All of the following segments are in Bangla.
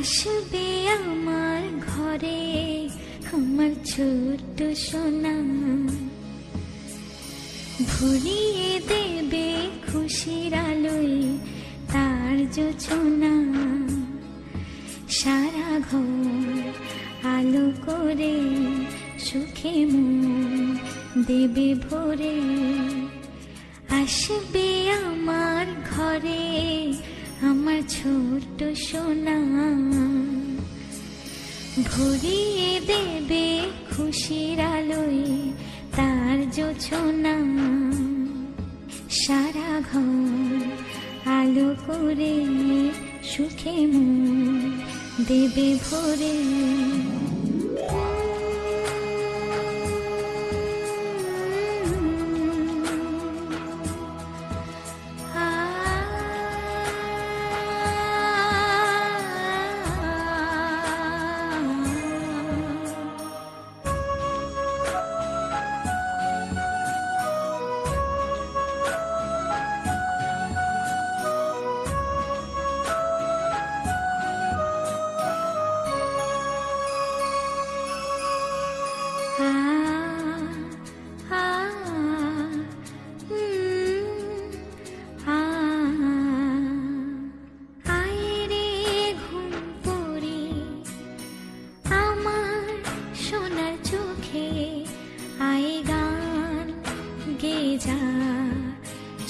আসবে আমার ঘরে আমার ছোট্ট সোনা, ভরিয়ে দেবে খুশির আলোয় তার জোছনা। সারা ঘর আলো করে সুখে মন দেবে ভরে। আসবে আমার ঘরে আমার ছোট্ট সোনা, ভরিয়ে দেবে খুশির আলোয় তার জোছনা। সারা ঘর আলো করে সুখে মন দেবে ভরে।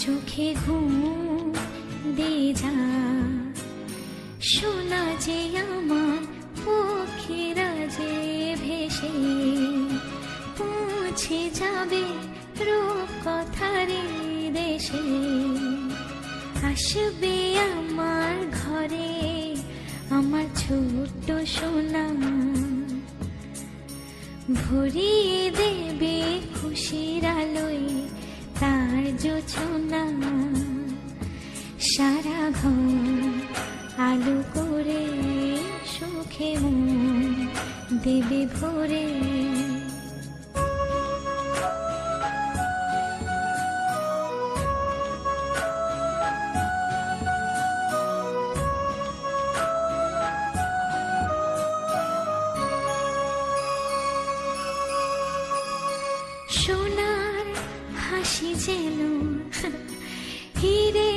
চোখে ঘুম দে যা, শোনা যে আমার পক্ষীরা যে ভেসে পৌঁছে যাবে রূপকথারে দেশে। আসবে আমার ঘরে আমার ছোট্ট সোনা, ভরিয়ে দেবে খুশির আলোয় তার জোছনা। সারা ঘর আলো করে সুখে মন দেবে ভরে। সোনার হাসি যেন হিরে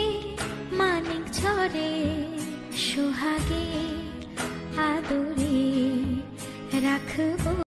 মানিক ঝরে, সোহাগে আদরে রাখবো।